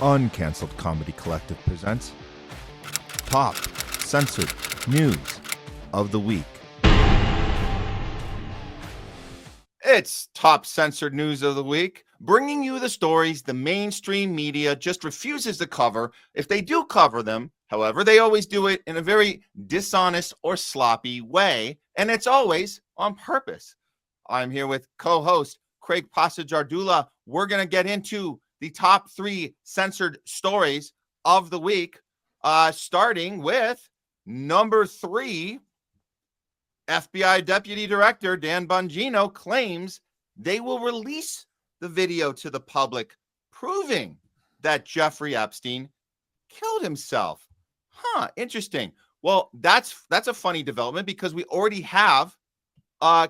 Uncanceled Comedy Collective presents Top Censored News of the Week. It's Top Censored News of the Week, bringing you the stories the mainstream media just refuses to cover. If they do cover them, however, they always do it in a very dishonest or sloppy way, and it's always on purpose. I'm here with co-host Craig Jardula. We're going to get into the top 3 censored stories of the week, starting with number 3. FBI Deputy Director Dan Bongino claims they will release the video to the public, proving that Jeffrey Epstein killed himself. Interesting. Well, that's a funny development because we already have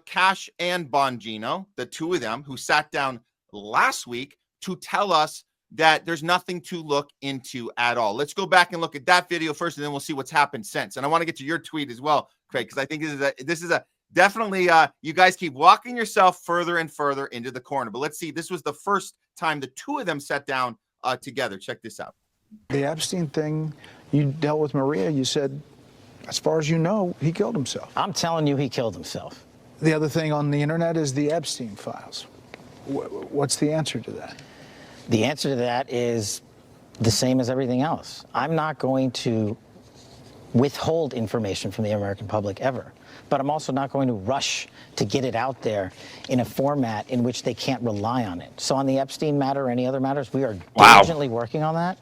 Cash and Bongino, the two of them, who sat down last week to tell us that there's nothing to look into at all. Let's go back and look at that video first, and then we'll see what's happened since. And I want to get to your tweet as well, Craig, because I think this is a definitely you guys keep walking yourself further and further into the corner. But let's see. This was the first time the two of them sat down together. Check this out. The Epstein thing, you dealt with Maria. You said, as far as you know, he killed himself. I'm telling you, he killed himself. The other thing on the internet is the Epstein files. What's the answer to that? The answer to that is the same as everything else. I'm not going to withhold information from the American public ever, but I'm also not going to rush to get it out there in a format in which they can't rely on it. So on the Epstein matter or any other matters, we are diligently working on that.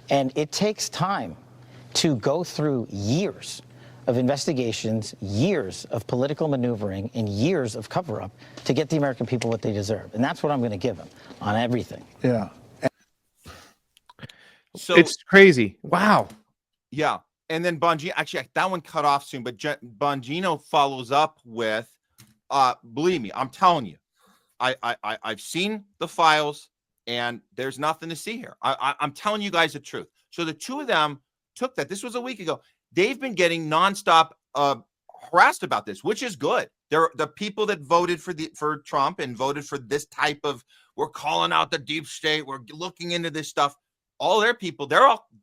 And it takes time to go through years of investigations, years of political maneuvering, and years of cover-up to get the American people what they deserve. And that's what I'm going to give them on everything. Yeah. So it's crazy. Wow. Yeah. And then Bongino, actually, that one cut off soon, but Bongino follows up with, believe me, I'm telling you, I've seen the files, and there's nothing to see here. I'm telling you guys the truth. So the two of them took that. This was a week ago. They've been getting nonstop harassed about this, which is good. They're the people that voted for Trump and voted for this type of, we're calling out the deep state, we're looking into this stuff. All their people,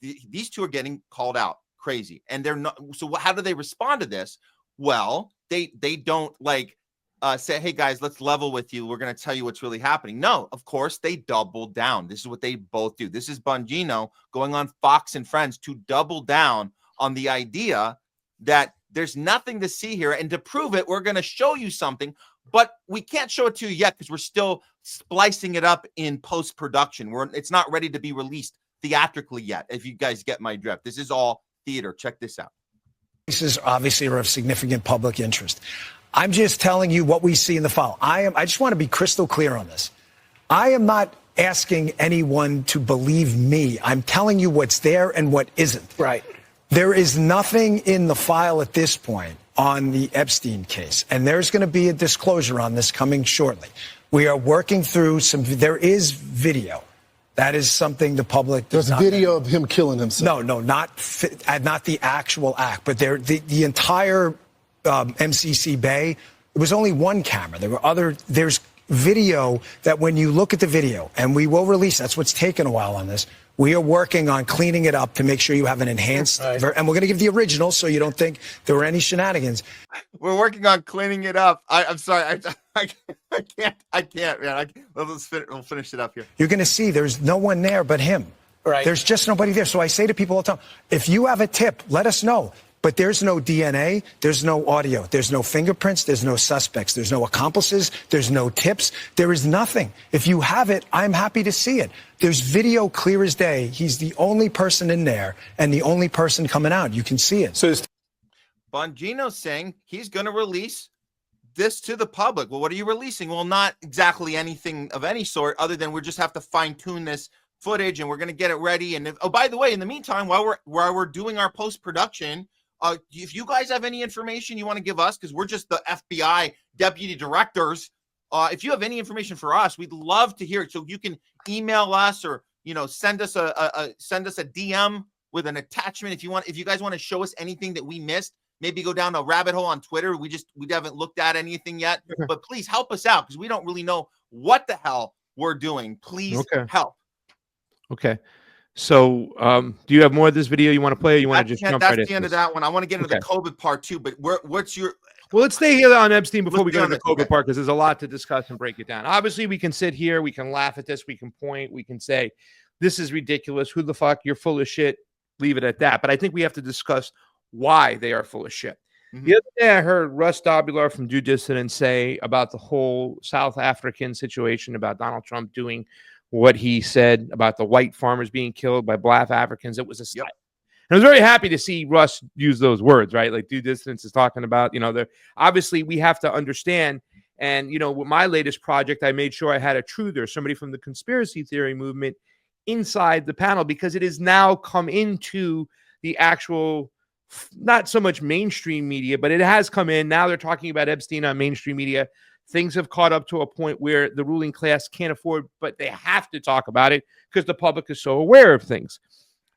these two are getting called out crazy, and they're not. So how do they respond to this? Well, they don't say, hey guys, let's level with you. We're going to tell you what's really happening. No, of course they double down. This is what they both do. This is Bongino going on Fox and Friends to double down on the idea that there's nothing to see here, and to prove it, we're going to show you something, but we can't show it to you yet because we're still splicing it up in post-production. It's not ready to be released theatrically yet, if you guys get my drift. This is all theater. Check this out. Cases obviously are of significant public interest. I'm just telling you what we see in the file. I just want to be crystal clear on this. I am not asking anyone to believe me. I'm telling you what's there and what isn't. Right. There is nothing in the file at this point on the Epstein case, and there's going to be a disclosure on this coming shortly. We are working through there is video. That is something the public does not. There's video of him killing himself. No, not the actual act, but the entire MCC Bay, there was only one camera. There's video that when you look at the video, and we will release, that's what's taken a while on this. We are working on cleaning it up to make sure you have an enhanced, and we're going to give the original so you don't think there were any shenanigans. We're working on cleaning it up. I'm sorry. I can't, man. We'll finish it up here. You're going to see there's no one there but him. Right. There's just nobody there. So I say to people all the time, if you have a tip, let us know. But there's no DNA, there's no audio, there's no fingerprints, there's no suspects, there's no accomplices, there's no tips, there is nothing. If you have it, I'm happy to see it. There's video clear as day. He's the only person in there and the only person coming out. You can see it. So Bongino's saying he's going to release this to the public. Well, what are you releasing? Well, not exactly anything of any sort, other than we just have to fine tune this footage, and we're going to get it ready. And by the way, in the meantime, while we're doing our post-production, if you guys have any information you want to give us, because we're just the FBI deputy directors, if you have any information for us, we'd love to hear it. So you can email us, or send us a DM with an attachment if you want. If you guys want to show us anything that we missed, maybe go down a rabbit hole on Twitter. We haven't looked at anything yet, but please help us out because we don't really know what the hell we're doing. Please help. Okay. So, do you have more of this video you want to play, or you want to just jump right That's the into end of this? that one. I want to get into Okay. the COVID part too, but what's your Well, let's stay here on Epstein before Let's we stay go on to the this, COVID okay. part, because there's a lot to discuss and break it down. Obviously, we can sit here, we can laugh at this, we can point, we can say, this is ridiculous. Who the fuck? You're full of shit. Leave it at that. But I think we have to discuss why they are full of shit. Mhm. The other day, I heard Russ Dobular from Due Dissident say about the whole South African situation, about Donald Trump doing what he said about the white farmers being killed by black Africans. It was a Yep. I was very happy to see Russ use those words, right? Like Due Distance is talking about, obviously we have to understand. And, with my latest project, I made sure I had a truther, somebody from the conspiracy theory movement inside the panel, because it has now come into the actual, not so much mainstream media, but it has come in. Now they're talking about Epstein on mainstream media. Things have caught up to a point where the ruling class can't afford, but they have to talk about it because the public is so aware of things.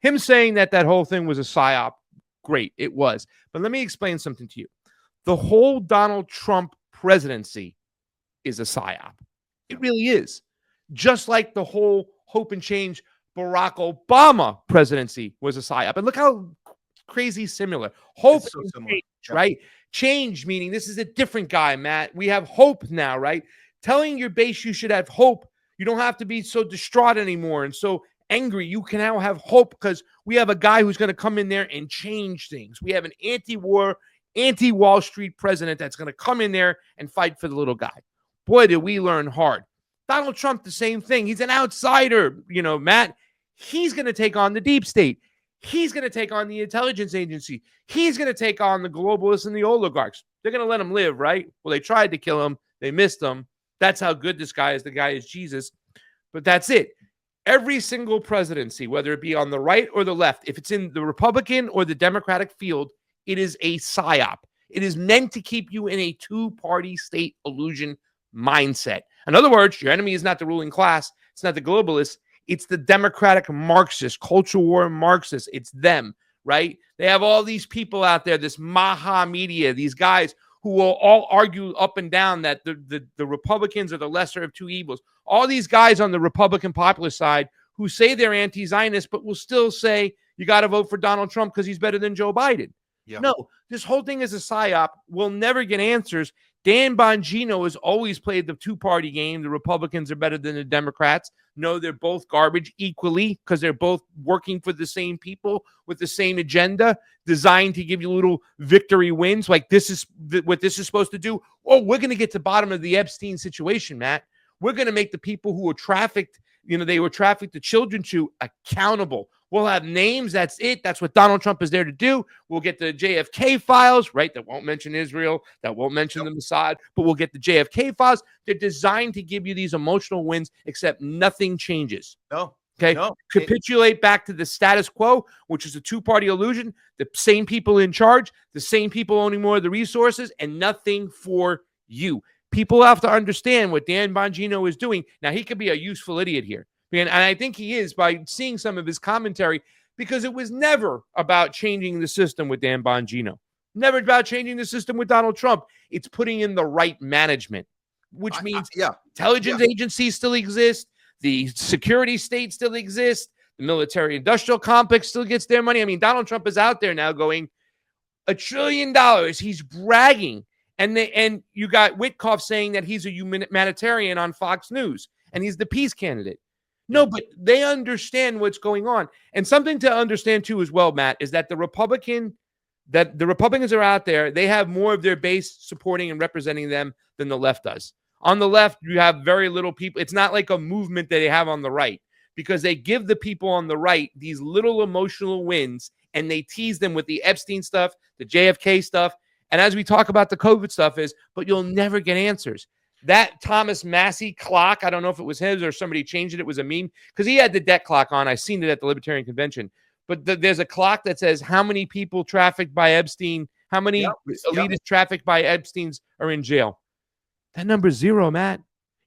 Him saying that whole thing was a psyop, great, it was. But let me explain something to you. The whole Donald Trump presidency is a psyop. It really is. Just like the whole hope and change Barack Obama presidency was a psyop. And look how crazy similar. Hope It's so and similar. change, Yeah. right? Change meaning this is a different guy, Matt. We have hope now, right? Telling your base you should have hope. You don't have to be so distraught anymore and so angry. You can now have hope because we have a guy who's going to come in there and change things. We have an anti-war, anti-Wall Street president that's going to come in there and fight for the little guy. Boy, did we learn hard. Donald Trump, the same thing. He's an outsider, Matt. He's going to take on the deep state. He's going to take on the intelligence agency. He's going to take on the globalists and the oligarchs. They're going to let him live, right? Well, they tried to kill him. They missed him. That's how good this guy is. The guy is Jesus. But that's it. Every single presidency, whether it be on the right or the left, if it's in the Republican or the Democratic field, it is a psyop. It is meant to keep you in a two-party state illusion mindset. In other words, your enemy is not the ruling class. It's not the globalists. It's the Democratic Marxists, culture war Marxists. It's them, right? They have all these people out there, this Maha media, these guys who will all argue up and down that the Republicans are the lesser of two evils. All these guys on the Republican populist side who say they're anti-Zionist, but will still say you got to vote for Donald Trump because he's better than Joe Biden. Yeah. No, this whole thing is a psyop. We'll never get answers. Dan Bongino has always played the two-party game. The Republicans are better than the Democrats. No, they're both garbage equally because they're both working for the same people with the same agenda designed to give you little victory wins. Like this is what this is supposed to do. Oh, we're going to get to the bottom of the Epstein situation, Matt. We're going to make the people who were trafficked, they were trafficked the children to, accountable. We'll have names. That's it. That's what Donald Trump is there to do. We'll get the JFK files, right? That won't mention Israel. That won't mention the Mossad, but we'll get the JFK files. They're designed to give you these emotional wins, except nothing changes. No. Okay. No. Capitulate back to the status quo, which is a two-party illusion. The same people in charge, the same people owning more of the resources, and nothing for you. People have to understand what Dan Bongino is doing. Now, he could be a useful idiot here. And I think he is by seeing some of his commentary, because it was never about changing the system with Dan Bongino. Never about changing the system with Donald Trump. It's putting in the right management, which means intelligence agencies still exist. The security state still exists. The military industrial complex still gets their money. I mean, Donald Trump is out there now going $1 trillion. He's bragging. And you got Witkoff saying that he's a humanitarian on Fox News and he's the peace candidate. No, but they understand what's going on. And something to understand too as well, Matt, is that the Republicans are out there. They have more of their base supporting and representing them than the left does. On the left, you have very little people. It's not like a movement that they have on the right, because they give the people on the right these little emotional wins and they tease them with the Epstein stuff, the JFK stuff. And as we talk about the COVID stuff but you'll never get answers. That Thomas Massey clock, I don't know if it was his or somebody changed it. It was a meme because he had the debt clock on. I seen it at the Libertarian Convention. But there's a clock that says how many people trafficked by Epstein, how many elitists trafficked by Epstein's are in jail. That number's 0, Matt.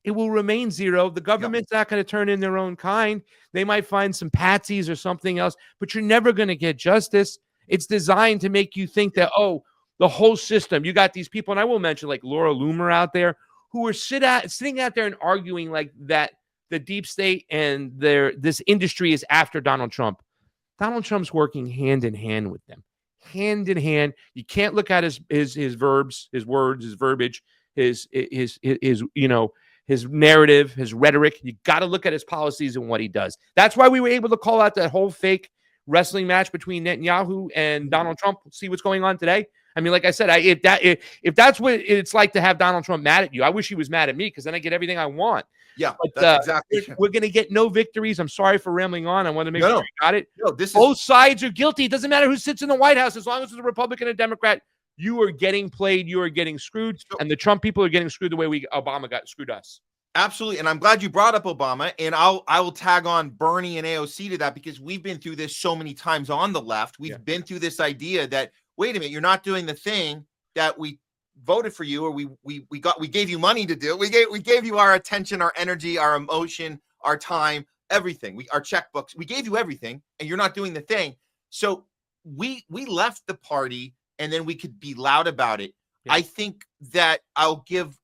It will remain 0. The government's not going to turn in their own kind. They might find some patsies or something else, but you're never going to get justice. It's designed to make you think that, the whole system, you got these people, and I will mention like Laura Loomer out there, who are sitting out there and arguing like that the deep state and this industry is after Donald Trump. Donald Trump's working hand in hand with them. Hand in hand. You can't look at his verbs, his words, his verbiage, his narrative, his rhetoric. You got to look at his policies and what he does. That's why we were able to call out that whole fake wrestling match between Netanyahu and Donald Trump. See what's going on today. I mean, like I said, if that's what it's like to have Donald Trump mad at you, I wish he was mad at me because then I get everything I want. Yeah, but, that's exactly true. We're going to get no victories. I'm sorry for rambling on. I want to make sure you got it. No, both sides are guilty. It doesn't matter who sits in the White House. As long as it's a Republican and Democrat, you are getting played. You are getting screwed. And the Trump people are getting screwed the way Obama got screwed us. Absolutely. And I'm glad you brought up Obama. And I will tag on Bernie and AOC to that because we've been through this so many times on the left. We've been through this idea that, wait a minute, you're not doing the thing that we voted for you or we gave you money to do. We gave you our attention, our energy, our emotion, our time, everything. Our checkbooks. We gave you everything and you're not doing the thing. So we left the party and then we could be loud about it. Yeah. I think that I'll give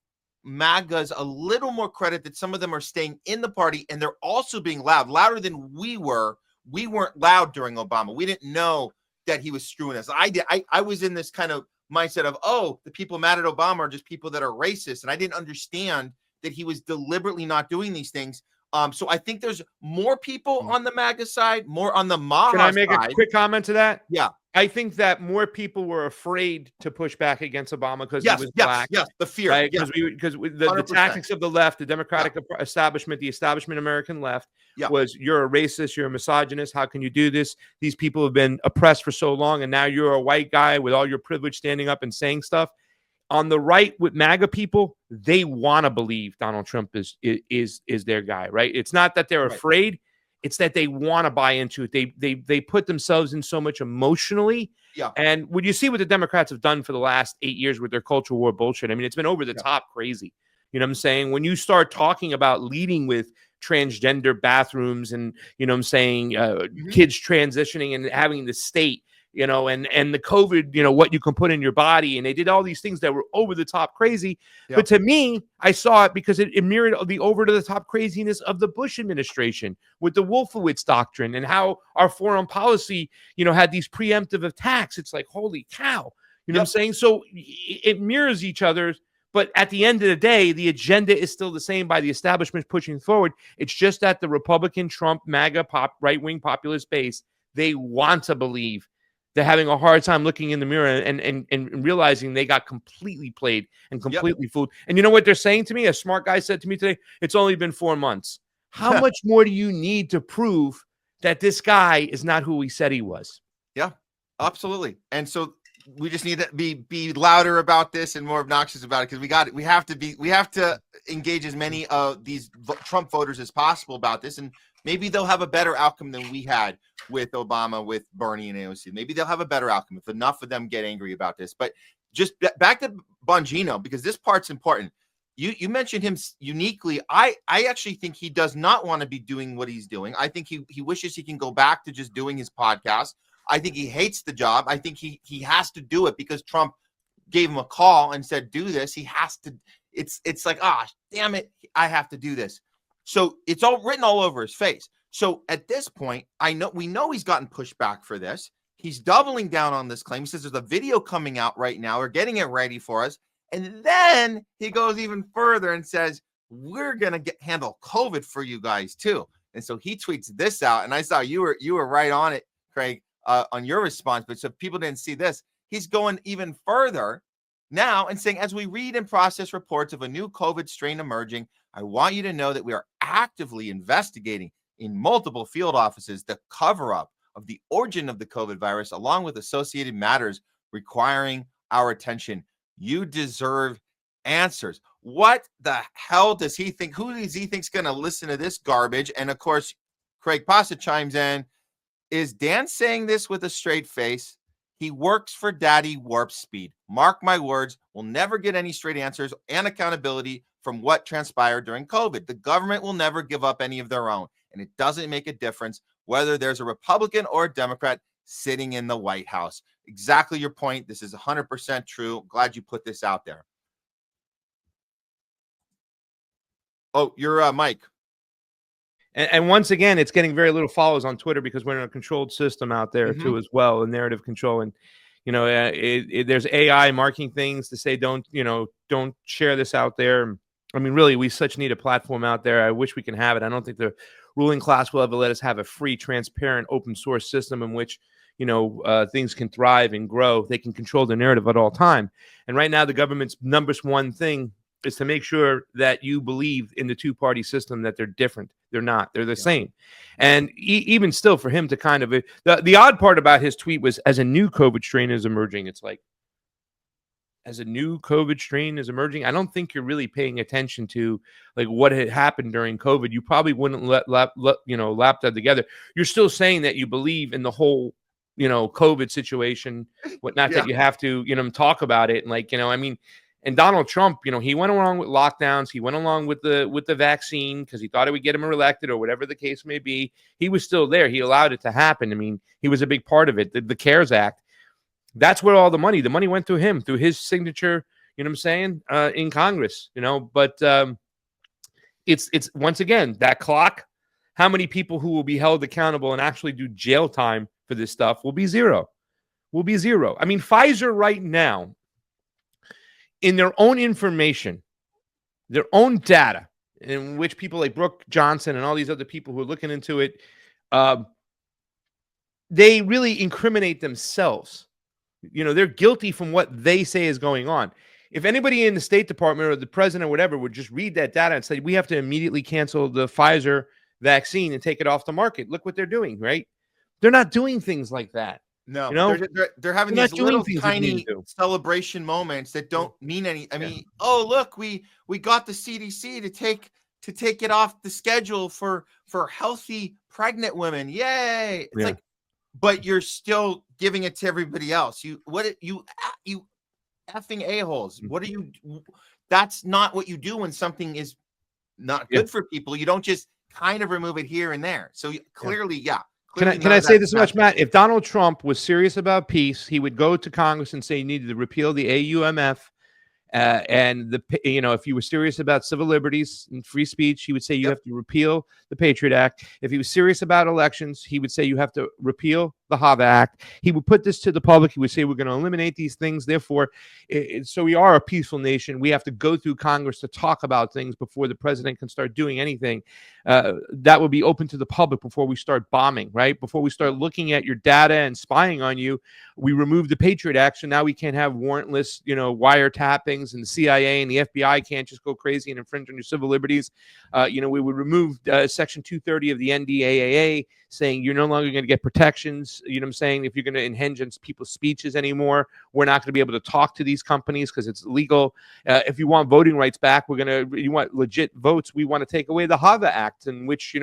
MAGAs a little more credit that some of them are staying in the party and they're also being louder than we were. We weren't loud during Obama. We didn't know that he was screwing us. I was in this kind of mindset of, oh, the people mad at Obama are just people that are racist. And I didn't understand that he was deliberately not doing these things. So I think there's more people on the MAGA side, more on the Maha side. Can I make a quick comment to that? Yeah. I think that more people were afraid to push back against Obama because he was black. Yes, the fear. Right? Because the tactics of the left, the Democratic establishment, the establishment American left was you're a racist, you're a misogynist. How can you do this? These people have been oppressed for so long, and now you're a white guy with all your privilege standing up and saying stuff. On the right with MAGA people, they want to believe Donald Trump is their guy, right? It's not that they're afraid. It's that they want to buy into it. They put themselves in so much emotionally. Yeah. And when you see what the Democrats have done for the last 8 years with their culture war bullshit, I mean, it's been over the top crazy. You know what I'm saying? When you start talking about leading with transgender bathrooms and, you know what I'm saying, kids transitioning and having the state, you know, and the COVID, you know, what you can put in your body. And they did all these things that were over the top crazy. Yep. But to me, I saw it because it mirrored the over to the top craziness of the Bush administration with the Wolfowitz doctrine and how our foreign policy, you know, had these preemptive attacks. It's like, holy cow, you know what I'm saying? So it mirrors each other. But at the end of the day, the agenda is still the same by the establishment pushing forward. It's just that the Republican, Trump, MAGA, right-wing populist base, they want to believe. They're having a hard time looking in the mirror and realizing they got completely played and completely fooled. And you know what they're saying to me? A smart guy said to me today, it's only been 4 months. How much more do you need to prove that this guy is not who he said he was? Yeah, absolutely. And so we just need to be louder about this and more obnoxious about it because we have to engage as many of these Trump voters as possible about this, and maybe they'll have a better outcome than we had with Obama, with Bernie and AOC. Maybe they'll have a better outcome if enough of them get angry about this. But just back to Bongino, because this part's important. You mentioned him uniquely. I actually think he does not want to be doing what he's doing. I think he wishes he can go back to just doing his podcast. I think he hates the job. I think he has to do it because Trump gave him a call and said, do this. He has to. It's like, damn it, I have to do this. So it's all written all over his face. So at this point, we know he's gotten pushback for this. He's doubling down on this claim. He says there's a video coming out right now. We're getting it ready for us. And then he goes even further and says, we're going to handle COVID for you guys too. And so he tweets this out. And I saw you were right on it, Craig, on your response. But so if people didn't see this, he's going even further now and saying, as we read and process reports of a new COVID strain emerging, I want you to know that we are actively investigating in multiple field offices the cover-up of the origin of the COVID virus, along with associated matters requiring our attention. You deserve answers. What the hell does he think? Who does he think's going to listen to this garbage? And of course, Craig Pasa chimes in. Is Dan saying this with a straight face? He works for Daddy Warp Speed. Mark my words, we'll never get any straight answers and accountability from what transpired during COVID. The government will never give up any of their own. And it doesn't make a difference whether there's a Republican or a Democrat sitting in the White House. Exactly your point. This is 100% true. Glad you put this out there. Oh, your mic. And once again, it's getting very little followers on Twitter because we're in a controlled system out there too, as well, a narrative control. And there's AI marking things to say don't share this out there. I mean, really, we such need a platform out there. I wish we can have it. I don't think the ruling class will ever let us have a free, transparent, open source system in which things can thrive and grow. They can control the narrative at all time. And right now, the government's number one thing is to make sure that you believe in the two-party system, that they're different. They're not. They're the same. And even still, for him to kind of the odd part about his tweet was, as a new COVID strain is emerging, it's like, as a new COVID strain is emerging, I don't think you're really paying attention to like what had happened during COVID. You probably wouldn't lap that together. You're still saying that you believe in the whole, COVID situation, whatnot, that you have to, talk about it. And and Donald Trump, he went along with lockdowns. He went along with the vaccine because he thought it would get him elected or whatever the case may be. He was still there. He allowed it to happen. I mean, he was a big part of it. The CARES Act. That's where all the money went through him, through his signature, in Congress, but it's once again, that clock, how many people who will be held accountable and actually do jail time for this stuff will be zero. I mean, Pfizer right now, in their own information, their own data, in which people like Brooke Johnson and all these other people who are looking into it, they really incriminate themselves. They're guilty from what they say is going on. If anybody in the State Department or the president or whatever would just read that data and say, we have to immediately cancel the Pfizer vaccine and take it off the market. Look what they're doing, right? They're not doing things like that. No, they're having these little tiny celebration moments that don't mean any. I mean, oh, look, we got the CDC to take it off the schedule for healthy pregnant women. Yay. It's like, but you're still giving it to everybody else. You effing a-holes. What are you? That's not what you do when something is not good for people. You don't just kind of remove it here and there. So clearly, Can I say this much, Matt? If Donald Trump was serious about peace, he would go to Congress and say he needed to repeal the AUMF. And if he was serious about civil liberties and free speech, he would say you have to repeal the Patriot Act. If he was serious about elections, he would say you have to repeal the HAVA Act. He would put this to the public. He would say we're going to eliminate these things. Therefore, so we are a peaceful nation. We have to go through Congress to talk about things before the president can start doing anything. That would be open to the public before we start bombing, right? Before we start looking at your data and spying on you. We removed the Patriot Act, so now we can't have warrantless, wiretappings, and the CIA and the FBI can't just go crazy and infringe on your civil liberties. We would remove Section 230 of the NDAA, saying you're no longer going to get protections. You know what I'm saying? If you're going to impinge on people's speeches anymore, we're not going to be able to talk to these companies because it's illegal. If you want voting rights back, you want legit votes. We want to take away the HAVA Act, in which,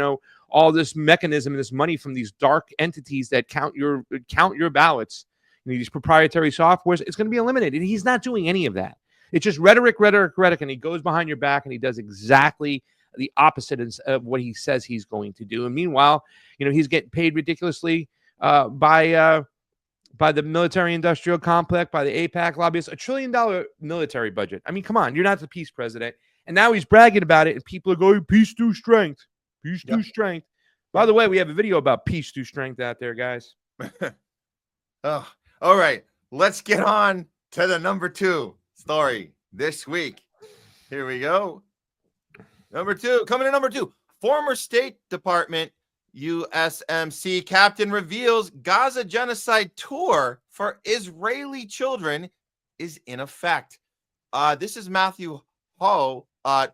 all this mechanism and this money from these dark entities that count your ballots, these proprietary softwares, it's going to be eliminated. He's not doing any of that. It's just rhetoric, and he goes behind your back and he does exactly the opposite of what he says he's going to do. And meanwhile, he's getting paid ridiculously by the military-industrial complex, by the AIPAC lobbyists, $1 trillion military budget. I mean, come on, you're not the peace president. And now he's bragging about it, and people are going, peace through strength. Peace through strength. By the way, we have a video about peace through strength out there, guys. Oh, all right. Let's get on to the number 2 story this week. Here we go. Number 2, coming to number 2. Former State Department USMC captain reveals Gaza genocide tour for Israeli children is in effect. This is Matthew Ho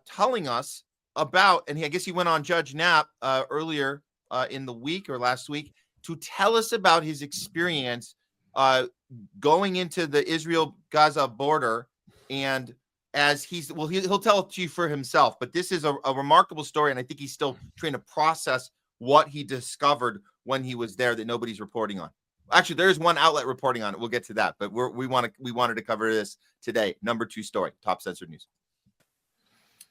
telling us about, and I guess he went on Judge Knapp earlier in the week or last week to tell us about his experience going into the Israel-Gaza border. And as he'll tell it to you for himself, but this is a remarkable story, and I think he's still trying to process what he discovered when he was there that nobody's reporting on. Actually, there's one outlet reporting on it. We'll get to that, but we wanted to cover this today. Number 2 story, top censored news.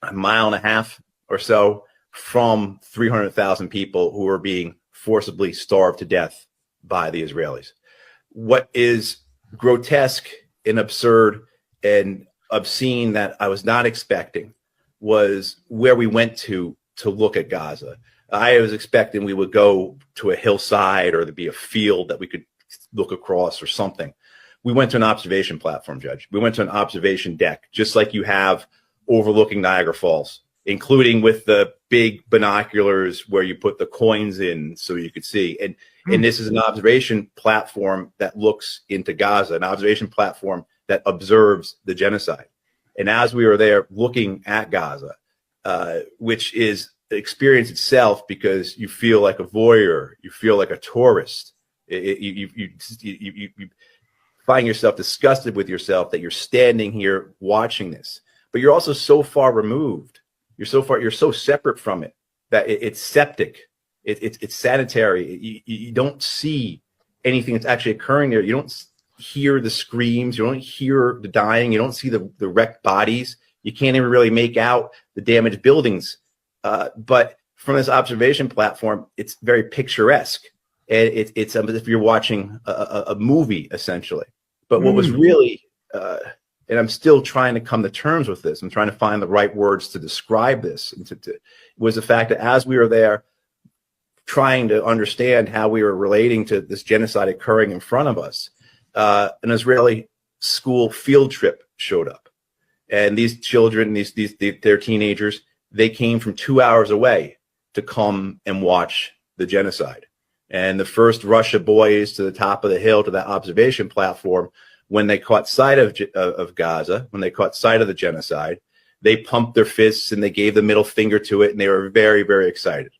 A mile and a half or so from 300,000 people who are being forcibly starved to death by the Israelis. What is grotesque and absurd and obscene that I was not expecting was where we went to look at Gaza. I was expecting we would go to a hillside or there'd be a field that we could look across or something. We went to an observation platform, Judge. We went to an observation deck, just like you have overlooking Niagara Falls, including with the big binoculars where you put the coins in so you could see. And this is an observation platform that looks into Gaza, an observation platform that observes the genocide. And as we were there looking at Gaza, which is the experience itself, because you feel like a voyeur, you feel like a tourist. You find yourself disgusted with yourself that you're standing here watching this, but you're also so far removed. You're so separate from it that it's septic. It's sanitary. You don't see anything that's actually occurring there. You don't hear the screams. You don't hear the dying. You don't see the wrecked bodies. You can't even really make out the damaged buildings. But from this observation platform, it's very picturesque. And it's as if you're watching a movie, essentially. But what was really, and I'm still trying to come to terms with this, I'm trying to find the right words to describe this, and was the fact that as we were there trying to understand how we were relating to this genocide occurring in front of us, an Israeli school field trip showed up. And these children, they're teenagers, they came from 2 hours away to come and watch the genocide. And the first rush of boys to the top of the hill to that observation platform, when they caught sight of Gaza, when they caught sight of the genocide, they pumped their fists and they gave the middle finger to it, and they were very, very excited.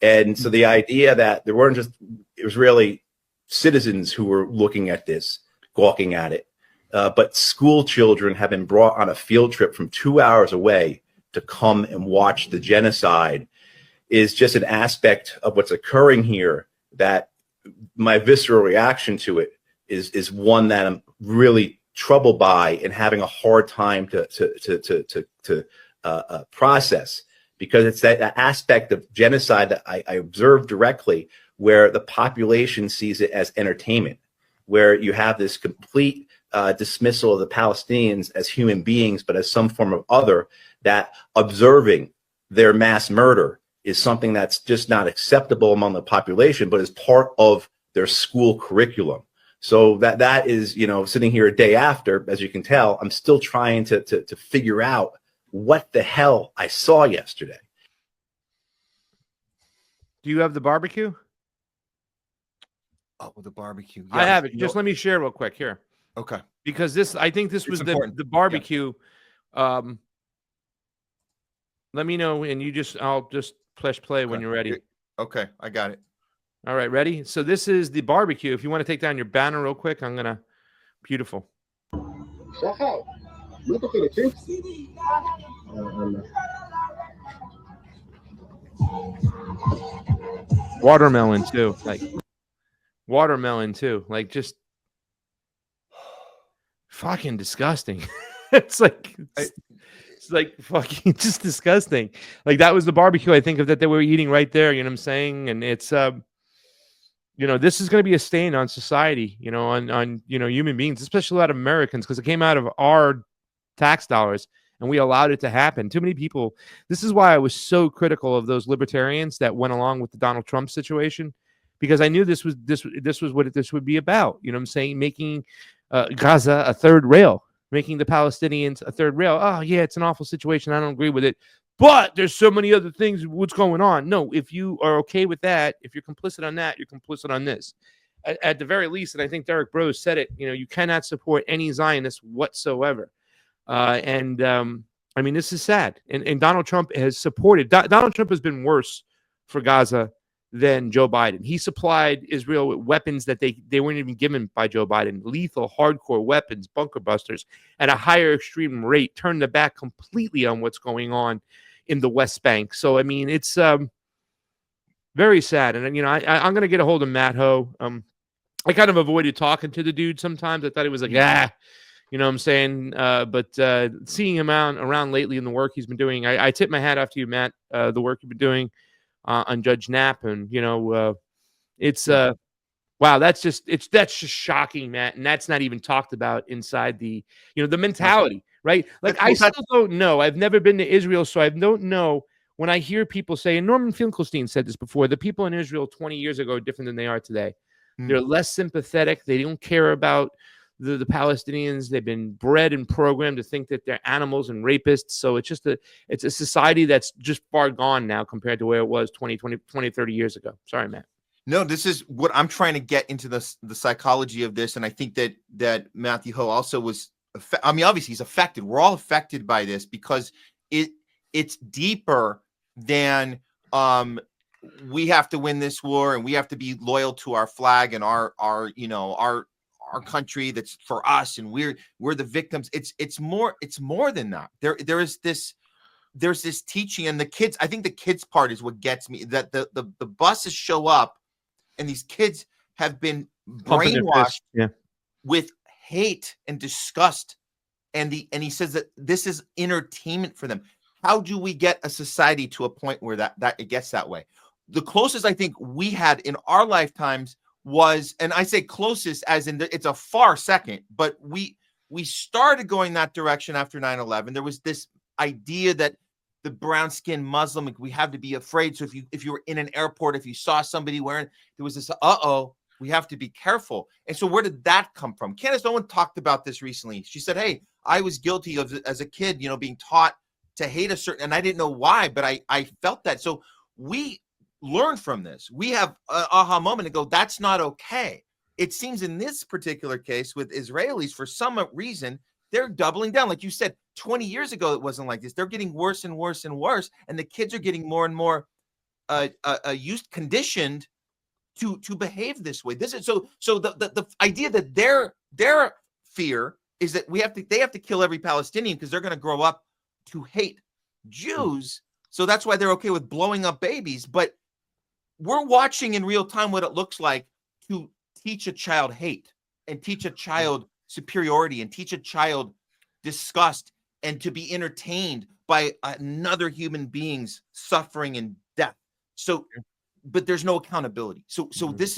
And so the idea that there weren't just Israeli citizens who were looking at this, gawking at it, but school children have been brought on a field trip from 2 hours away to come and watch the genocide, is just an aspect of what's occurring here that my visceral reaction to it is one that I'm really troubled by and having a hard time to process, because it's that aspect of genocide that I observe directly, where the population sees it as entertainment, where you have this complete dismissal of the Palestinians as human beings, but as some form of other, that observing their mass murder is something that's just not acceptable among the population, but is part of their school curriculum. So that is, sitting here a day after, as you can tell, I'm still trying to figure out what the hell I saw yesterday. Do you have the barbecue? Oh, the barbecue. I have it. Just let me share real quick here. Okay. Because I think this was the barbecue. Yeah. Let me know, and I'll just press play when you're ready. Okay, I got it. All right, ready? So this is the barbecue. If you want to take down your banner real quick, beautiful. Watermelon too, just fucking disgusting. It's like fucking just disgusting. Like, that was the barbecue I think of that they were eating right there. You know what I'm saying? And it's this is going to be a stain on society, on human beings, especially a lot of Americans, because it came out of our tax dollars and we allowed it to happen. Too many people. This is why I was so critical of those libertarians that went along with the Donald Trump situation, because I knew this was what this would be about. You know what I'm saying? Making Gaza a third rail, making the Palestinians a third rail. Oh yeah, it's an awful situation. I don't agree with it, but there's so many other things. What's going on? No, if you are okay with that, if you're complicit on that, you're complicit on this. At the very least, and I think Derek Brose said it, you cannot support any Zionist whatsoever. I mean, this is sad. And Donald Trump has supported. Donald Trump has been worse for Gaza than Joe Biden. He supplied Israel with weapons that they weren't even given by Joe Biden. Lethal, hardcore weapons, bunker busters, at a higher extreme rate, turned the back completely on what's going on in the West Bank. So, I mean, it's very sad. And, I'm going to get a hold of Matt Ho. I kind of avoided talking to the dude sometimes. I thought he was like, you know what I'm saying? But seeing him around lately in the work he's been doing, I tip my hat off to you, Matt, the work you've been doing on Judge Knapp. And, it's wow, that's just shocking, Matt. And that's not even talked about inside the mentality, right? Like, I still don't know. I've never been to Israel, so I don't know when I hear people say, and Norman Finkelstein said this before, the people in Israel 20 years ago are different than they are today. They're less sympathetic. They don't care about the Palestinians. They've been bred and programmed to think that they're animals and rapists. So it's just it's a society that's just far gone now compared to where it was 20, 30 years ago. Sorry, Matt. No, this is what I'm trying to get into the psychology of this. And I think that Matthew Ho also was, I mean, obviously he's affected. We're all affected by this because it's deeper than we have to win this war and we have to be loyal to our flag and our country that's for us and we're the victims. It's more than that. There's this teaching, and the kids, I think the kids part is what gets me, that the buses show up and these kids have been brainwashed with hate and disgust. And he says that this is entertainment for them. How do we get a society to a point where that it gets that way? The closest I think we had in our lifetimes was, and I say closest as in it's a far second, but we started going that direction after 9/11. There was this idea that the brown-skinned Muslim, we have to be afraid. So if you were in an airport, if you saw somebody wearing, there was this, we have to be careful. And so where did that come from? Candace Owen talked about this recently. She said, hey, I was guilty of, as a kid, being taught to hate a certain, and I didn't know why, but I felt that. So we learn from this. We have an aha moment to go, that's not okay. It seems in this particular case with Israelis, for some reason, they're doubling down. Like you said, 20 years ago, it wasn't like this. They're getting worse and worse and worse. And the kids are getting more and more conditioned to behave this way. This is so the idea that their fear is that they have to kill every Palestinian because they're going to grow up to hate Jews. So that's why they're okay with blowing up babies. But we're watching in real time what it looks like to teach a child hate and teach a child superiority and teach a child disgust and to be entertained by another human being's suffering and death. So, but there's no accountability. So this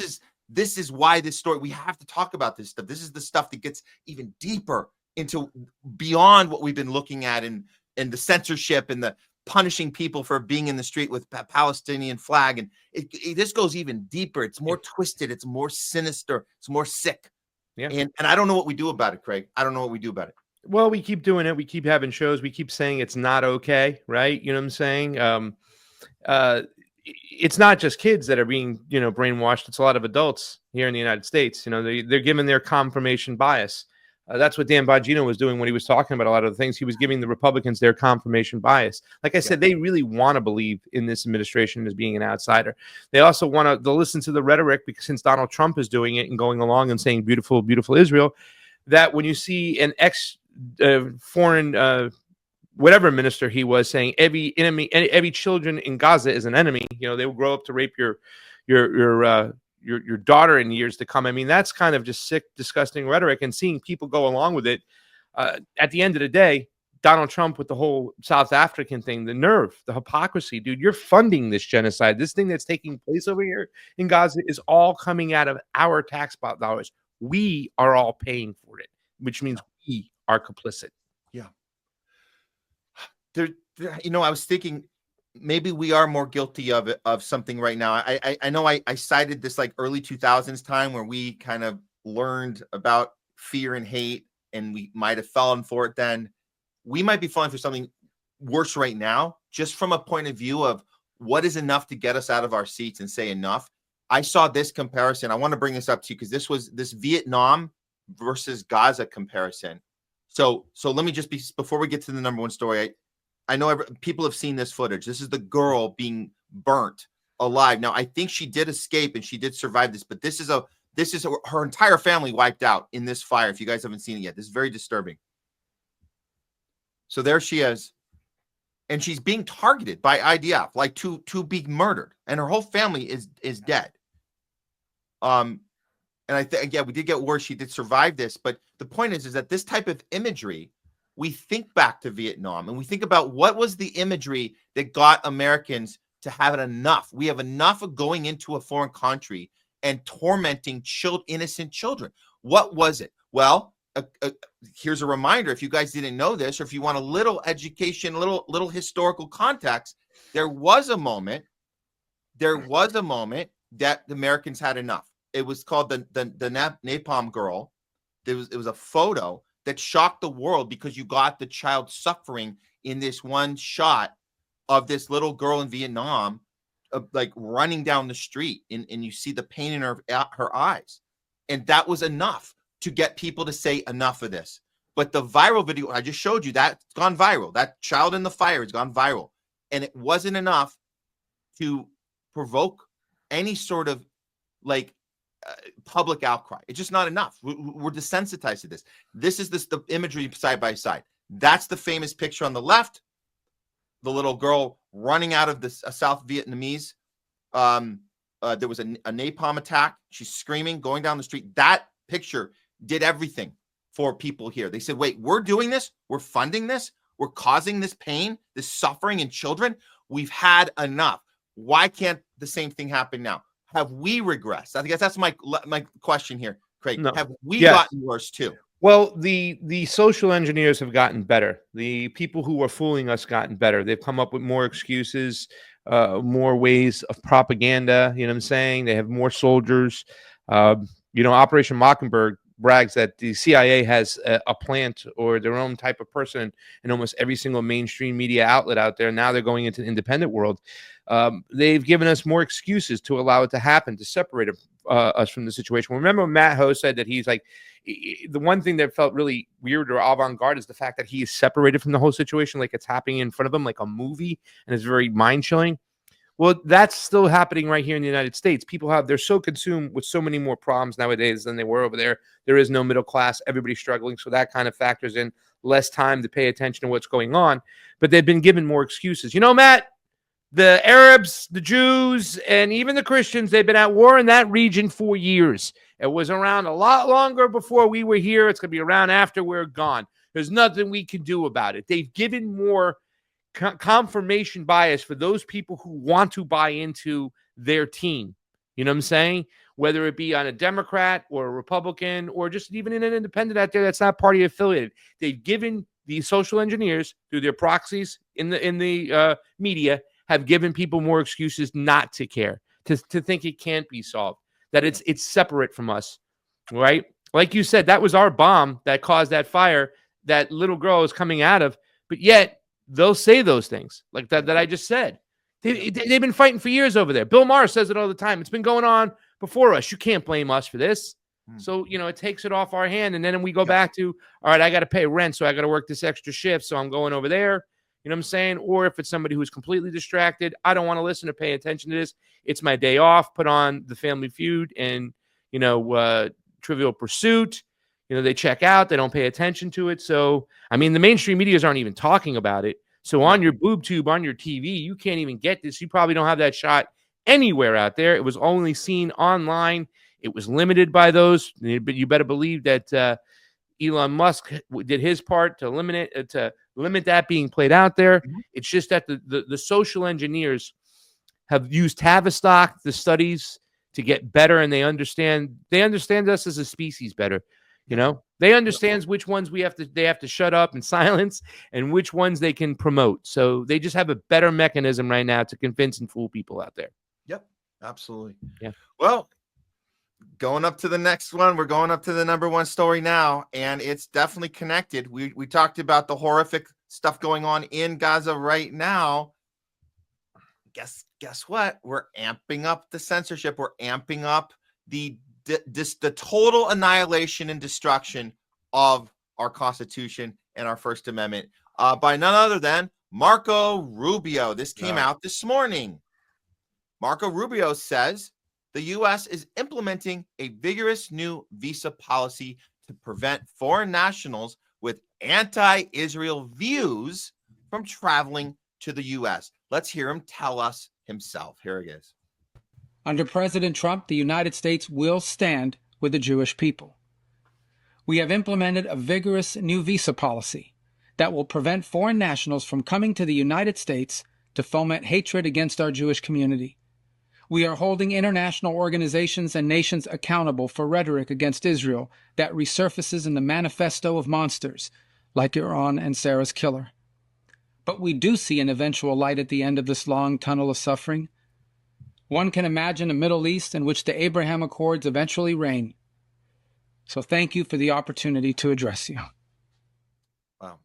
is why this story, we have to talk about this stuff. This is the stuff that gets even deeper into beyond what we've been looking at in the censorship and the punishing people for being in the street with a Palestinian flag. And this goes even deeper. It's more twisted. It's more sinister. It's more sick. Yeah. And I don't know what we do about it, Craig. I don't know what we do about it. Well, we keep doing it. We keep having shows. We keep saying it's not okay, right? You know what I'm saying? It's not just kids that are being, brainwashed. It's a lot of adults here in the United States. They're given their confirmation bias. That's what Dan Bongino was doing when he was talking about a lot of the things. He was giving the Republicans their confirmation bias. Like I said, they really want to believe in this administration as being an outsider. They also want to listen to the rhetoric, because since Donald Trump is doing it and going along and saying beautiful, beautiful Israel, that when you see an foreign whatever minister he was saying every children in Gaza is an enemy, they will grow up to rape your daughter in years to come. I mean, that's kind of just sick, disgusting rhetoric, and seeing people go along with it. At the end of the day, Donald Trump with the whole South African thing, the nerve, the hypocrisy, dude, you're funding this genocide. This thing that's taking place over here in Gaza is all coming out of our tax dollars. We are all paying for it, which means we are complicit. Yeah. I was thinking maybe we are more guilty of something right now. I know I cited this like early 2000s time where we kind of learned about fear and hate, and we might have fallen for it then. We might be falling for something worse right now, just from a point of view of what is enough to get us out of our seats and say enough. I saw this comparison. I want to bring this up to you because this was this Vietnam versus Gaza comparison. So let me just before we get to the number one story, I know people have seen this footage. This is the girl being burnt alive. Now, I think she did escape and she did survive this, but this is her entire family wiped out in this fire. If you guys haven't seen it yet, this is very disturbing. So there she is, and she's being targeted by IDF, like to be murdered, and her whole family is dead. And I think, we did get worse. She did survive this, but the point is that this type of imagery, we think back to Vietnam and we think about what was the imagery that got Americans to have it enough. We have enough of going into a foreign country and tormenting innocent children. What was it? Well, here's a reminder. If you guys didn't know this, or if you want a little education, little historical context, there was a moment that the Americans had enough. It was called the napalm girl. It was a photo that shocked the world because you got the child suffering in this one shot of this little girl in Vietnam, like running down the street, and you see the pain in her eyes. And that was enough to get people to say enough of this. But the viral video I just showed you, that's gone viral. That child in the fire has gone viral. And it wasn't enough to provoke any sort of like public outcry. It's just not enough. We're desensitized to this. This is the imagery side by side. That's the famous picture on the left. The little girl running out of this South Vietnamese. There was a napalm attack. She's screaming, going down the street. That picture did everything for people here. They said, wait, we're doing this. We're funding this. We're causing this pain, this suffering in children. We've had enough. Why can't the same thing happen now? Have we regressed? I guess that's my question here, Craig. No. Have we gotten worse too? Well, the social engineers have gotten better. The people who were fooling us gotten better. They've come up with more excuses, more ways of propaganda. You know what I'm saying? They have more soldiers. Operation Mockingbird brags that the CIA has a plant or their own type of person in almost every single mainstream media outlet out there. Now they're going into the independent world. They've given us more excuses to allow it to happen, to separate us from the situation. Remember when Matt Ho said that he's like, the one thing that felt really weird or avant-garde is the fact that he is separated from the whole situation, like it's happening in front of him like a movie, and it's very mind-chilling. Well, that's still happening right here in the United States. They're so consumed with so many more problems nowadays than they were over there. There is no middle class. Everybody's struggling. So that kind of factors in less time to pay attention to what's going on. But they've been given more excuses. You know, Matt, the Arabs, the Jews, and even the Christians, they've been at war in that region for years. It was around a lot longer before we were here. It's going to be around after we're gone. There's nothing we can do about it. They've given more confirmation bias for those people who want to buy into their team. You know what I'm saying? Whether it be on a Democrat or a Republican or just even in an independent out there that's not party affiliated. They've given these social engineers through their proxies in the media have given people more excuses not to care, to think it can't be solved, that it's separate from us, right? Like you said, that was our bomb that caused that fire that little girl is coming out of, but yet they'll say those things like that I just said. They've been fighting for years over there. Bill Maher says it all the time. It's been going on before us. You can't blame us for this. So, it takes it off our hand. And then we go back to, all right, I got to pay rent. So I got to work this extra shift. So I'm going over there. You know what I'm saying? Or if it's somebody who's completely distracted, I don't want to listen or pay attention to this. It's my day off. Put on the Family Feud and, Trivial Pursuit. They check out. They don't pay attention to it. So, the mainstream medias aren't even talking about it. So on your boob tube, on your TV, you can't even get this. You probably don't have that shot anywhere out there. It was only seen online. It was limited by those. But you better believe that Elon Musk did his part to limit that being played out there. Mm-hmm. It's just that the social engineers have used Tavistock, the studies, to get better, and they understand us as a species better. They understand which ones they have to shut up and silence and which ones they can promote. So they just have a better mechanism right now to convince and fool people out there. Yep, absolutely. Yeah. Well, going up to the next one, we're going up to the number one story now, and it's definitely connected. We talked about the horrific stuff going on in Gaza right now. Guess what? We're amping up the censorship. We're amping up the total annihilation and destruction of our Constitution and our First Amendment by none other than Marco Rubio. This came out this morning. Marco Rubio says the U.S. is implementing a vigorous new visa policy to prevent foreign nationals with anti-Israel views from traveling to the U.S. Let's hear him tell us himself. Here it is. Under President Trump, the United States will stand with the Jewish people. We have implemented a vigorous new visa policy that will prevent foreign nationals from coming to the United States to foment hatred against our Jewish community. We are holding international organizations and nations accountable for rhetoric against Israel that resurfaces in the manifesto of monsters like Iran and Sarah's killer. But we do see an eventual light at the end of this long tunnel of suffering. One can imagine a Middle East in which the Abraham Accords eventually reign. So thank you for the opportunity to address you. Wow.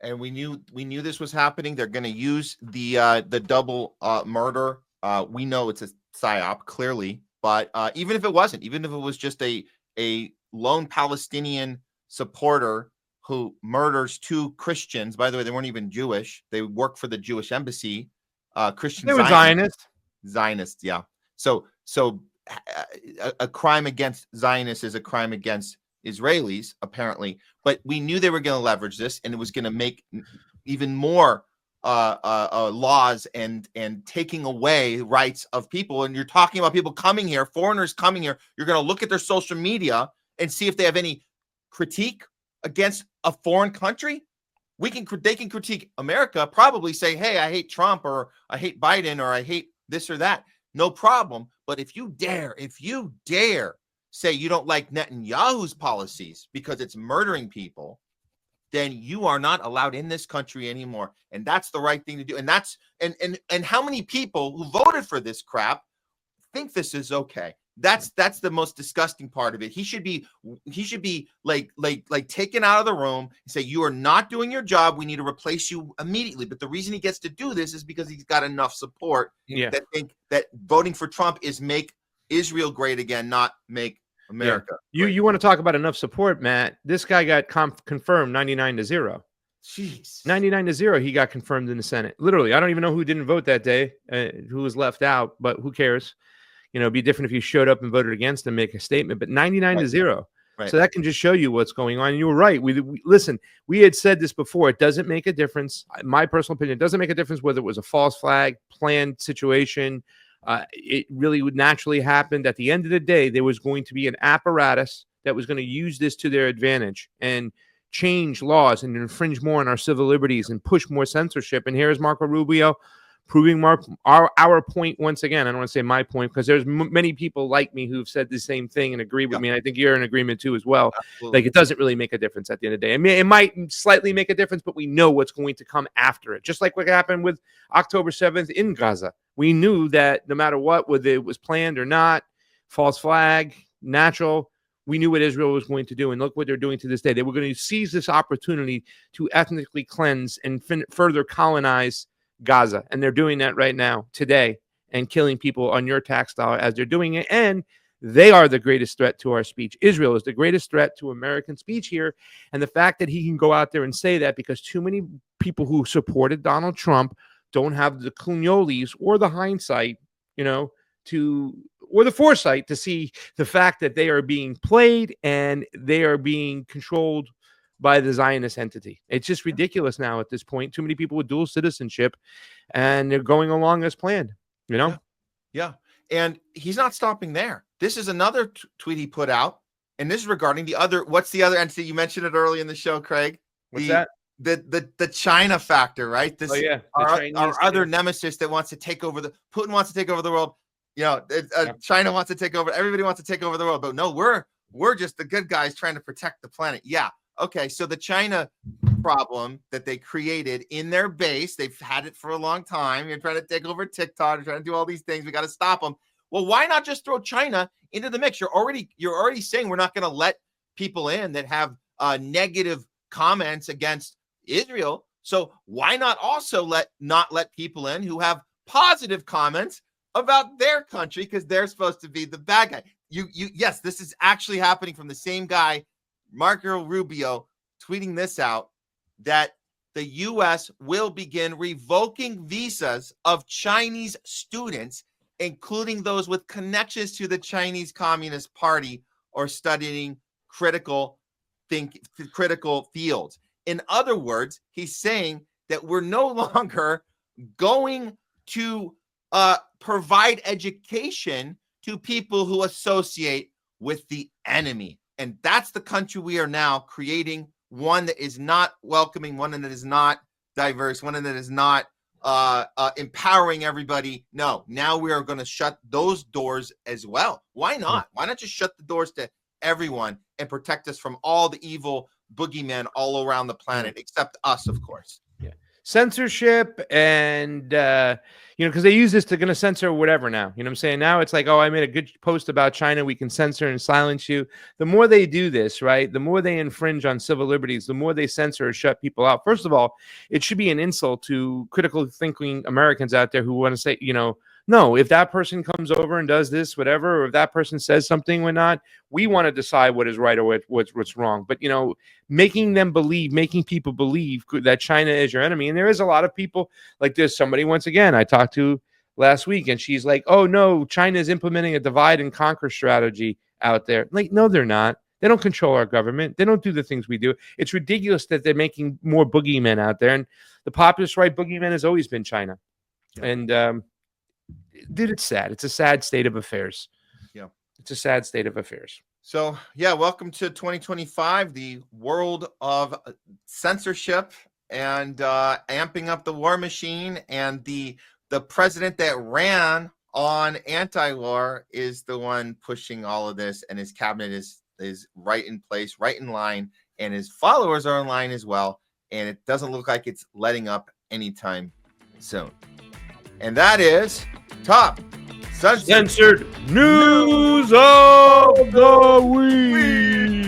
And we knew this was happening. They're going to use the double murder. We know it's a psyop, clearly, but even if it wasn't, even if it was just a lone Palestinian supporter who murders two Christians. By the way, they weren't even Jewish. They work for the Jewish embassy. Christian. They were Zionists. Zionists, yeah. So a crime against Zionists is a crime against Israelis, apparently. But we knew they were going to leverage this, and it was going to make even more laws and taking away rights of people. And you're talking about people coming here, foreigners coming here. You're going to look at their social media and see if they have any critique against a foreign country. They can critique America, probably say, hey, I hate Trump, or I hate Biden, or I hate this or that. No problem. But if you dare say you don't like Netanyahu's policies because it's murdering people, then you are not allowed in this country anymore. And that's the right thing to do. And that's and how many people who voted for this crap think this is okay? That's the most disgusting part of it. He should be like taken out of the room and say, you are not doing your job. We need to replace you immediately. But the reason he gets to do this is because he's got enough support that think that voting for Trump is make Israel great again, not make America. Yeah. You want to talk about enough support, Matt? This guy got confirmed 99-0. Jeez. 99-0. He got confirmed in the Senate. Literally, I don't even know who didn't vote that day, who was left out, but who cares? You know, it'd be different if you showed up and voted against him, make a statement, but 99-0. Right. So that can just show you what's going on. And you were right. We listen, we had said this before. It doesn't make a difference. My personal opinion, it doesn't make a difference whether it was a false flag, planned situation. It really would naturally happen. At the end of the day, there was going to be an apparatus that was going to use this to their advantage and change laws and infringe more on our civil liberties and push more censorship. And here's Marco Rubio proving our point once again. I don't want to say my point, because there's many people like me who've said the same thing and agree with me. And I think you're in agreement too as well. Absolutely. Like, it doesn't really make a difference at the end of the day. I mean, it might slightly make a difference, but we know what's going to come after it. Just like what happened with October 7th in Gaza. We knew that no matter what, whether it was planned or not, false flag, natural, we knew what Israel was going to do. And look what they're doing to this day. They were going to seize this opportunity to ethnically cleanse and further colonize Gaza. And they're doing that right now, today, and killing people on your tax dollar as they're doing it. And they are the greatest threat to our speech. Israel is the greatest threat to American speech here. And the fact that he can go out there and say that, because too many people who supported Donald Trump don't have the cugnoles or the hindsight, or the foresight to see the fact that they are being played and they are being controlled by the Zionist entity. It's just ridiculous now at this point. Too many people with dual citizenship, and they're going along as planned, Yeah. And he's not stopping there. This is another tweet he put out, and this is regarding what's the other entity? You mentioned it early in the show, Craig. What's that? The China factor, right? This our other nemesis that wants to take over Putin wants to take over the world. China wants to take over. Everybody wants to take over the world, but no, we're just the good guys trying to protect the planet. Yeah. Okay. So the China problem that they created in their base, they've had it for a long time. You're trying to take over TikTok, you're trying to do all these things. We got to stop them. Well, why not just throw China into the mix? You're already saying we're not going to let people in that have negative comments against Israel. So why not also not let people in who have positive comments about their country, because they're supposed to be the bad guy? Yes, this is actually happening from the same guy, Marco Rubio, tweeting this out, that the U.S. will begin revoking visas of Chinese students, including those with connections to the Chinese Communist Party or studying critical fields. In other words, he's saying that we're no longer going to provide education to people who associate with the enemy. And that's the country we are now creating, one that is not welcoming, one that is not diverse, one that is not empowering everybody. No, now we are going to shut those doors as well. Why not? Why not just shut the doors to everyone and protect us from all the evil boogeymen all around the planet, except us, of course. Censorship and because they use this, they're going to censor whatever now. You know what I'm saying? Now it's like, oh, I made a good post about China, we can censor and silence you. The more they do this, right, the more they infringe on civil liberties, the more they censor or shut people out. First of all, it should be an insult to critical thinking Americans out there who want to say, no, if that person comes over and does this, whatever, or if that person says something or not, we want to decide what is right or what's wrong. But, making people believe that China is your enemy. And there is a lot of people, like there's somebody, once again, I talked to last week, and she's like, oh, no, China is implementing a divide and conquer strategy out there. Like, no, they're not. They don't control our government. They don't do the things we do. It's ridiculous that they're making more boogeymen out there. And the populist right boogeyman has always been China. Yeah. And, dude, it's sad. It's a sad state of affairs. Yeah. It's a sad state of affairs. So, welcome to 2025, the world of censorship and amping up the war machine. And the president that ran on anti-war is the one pushing all of this, and his cabinet is right in place, right in line, and his followers are in line as well. And it doesn't look like it's letting up anytime soon. And that is Top Censored News of the Week.